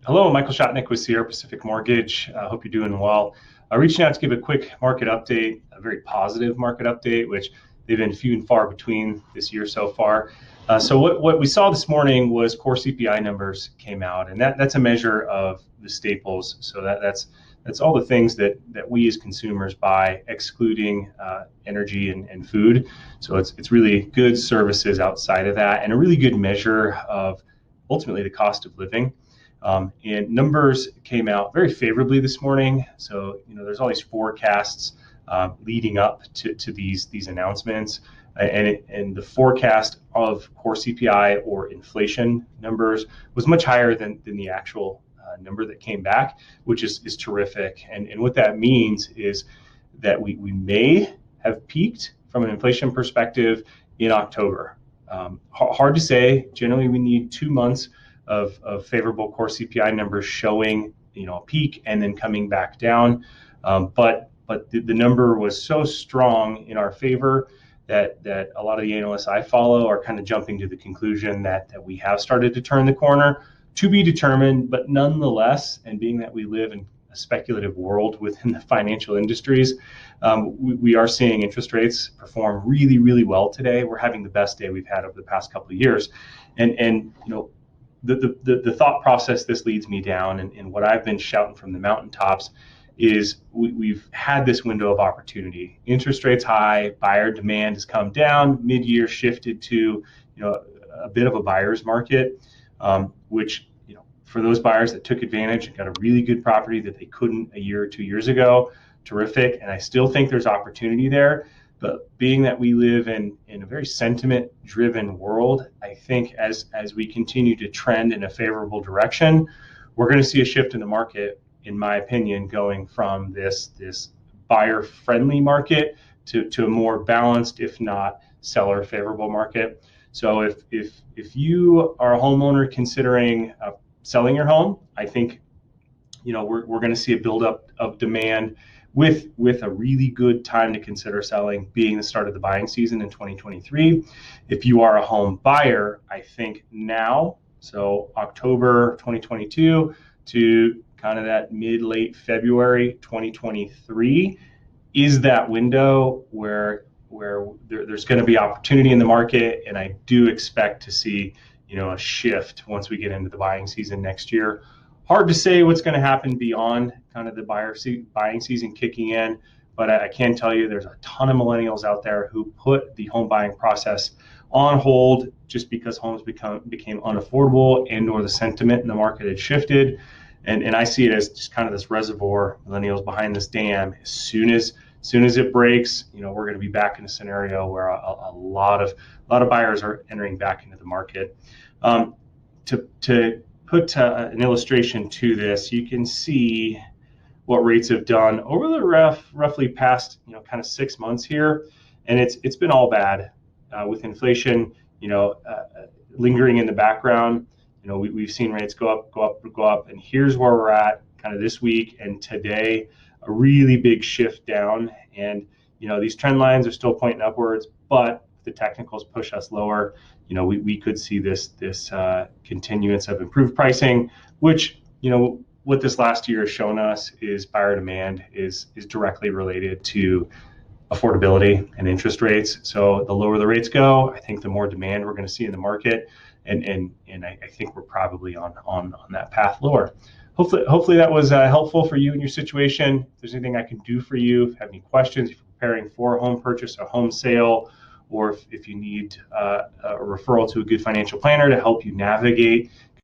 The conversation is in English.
Hello, Michael Shotnik with Sierra Pacific Mortgage. I hope you're doing well. Reaching out to give a quick market update, a very positive market update, which they've been few and far between this year so far. So what we saw this morning was core CPI numbers came out, and that's a measure of the staples. So that's all the things that we as consumers buy, excluding energy and food. So it's really goods, services outside of that, and a really good measure of ultimately the cost of living. And numbers came out very favorably this morning. So, there's all these forecasts leading up to these announcements. And the forecast of core CPI or inflation numbers was much higher than the actual number that came back, which is terrific. And what that means is that we may have peaked from an inflation perspective in October. Hard to say. Generally, we need 2 months of favorable core CPI numbers showing, a peak and then coming back down. But the number was so strong in our favor that a lot of the analysts I follow are kind of jumping to the conclusion that we have started to turn the corner. To be determined, but nonetheless, and being that we live in a speculative world within the financial industries, we are seeing interest rates perform really, really well today. We're having the best day we've had over the past couple of years. And the thought process this leads me down, and what I've been shouting from the mountaintops is we've had this window of opportunity. Interest rates high, buyer demand has come down, mid-year shifted to a bit of a buyer's market, which for those buyers that took advantage and got a really good property that they couldn't a year or 2 years ago, terrific. And I still think there's opportunity there. But being that we live in a very sentiment-driven world, I think as we continue to trend in a favorable direction, we're going to see a shift in the market, in my opinion, going from this buyer-friendly market to a more balanced, if not seller-favorable market. So if you are a homeowner considering selling your home, I think we're going to see a buildup of demand with a really good time to consider selling being the start of the buying season in 2023. If you are a home buyer, I think now, so October 2022 to kind of that mid-late February 2023 is that window where there's going to be opportunity in the market, and I do expect to see a shift once we get into the buying season next year. Hard to say what's going to happen beyond kind of the buying season kicking in, but I can tell you there's a ton of millennials out there who put the home buying process on hold just because homes became unaffordable and/or the sentiment in the market had shifted. And I see it as just kind of this reservoir, millennials behind this dam. As soon as it breaks, we're going to be back in a scenario where a lot of buyers are entering back into the market. To put an illustration to this, you can see what rates have done over the roughly past kind of 6 months here, and it's been all bad with inflation lingering in the background. We've seen rates go up, and here's where we're at kind of this week and today, a really big shift down. And these trend lines are still pointing upwards, but the technicals push us lower. We could see this continuance of improved pricing, which what this last year has shown us is buyer demand is directly related to affordability and interest rates. So the lower the rates go, I think the more demand we're going to see in the market, and I think we're probably on that path lower. Hopefully that was helpful for you in your situation. If there's anything I can do for you, if you have any questions, if you're preparing for a home purchase, a home sale, or if you need a referral to a good financial planner to help you navigate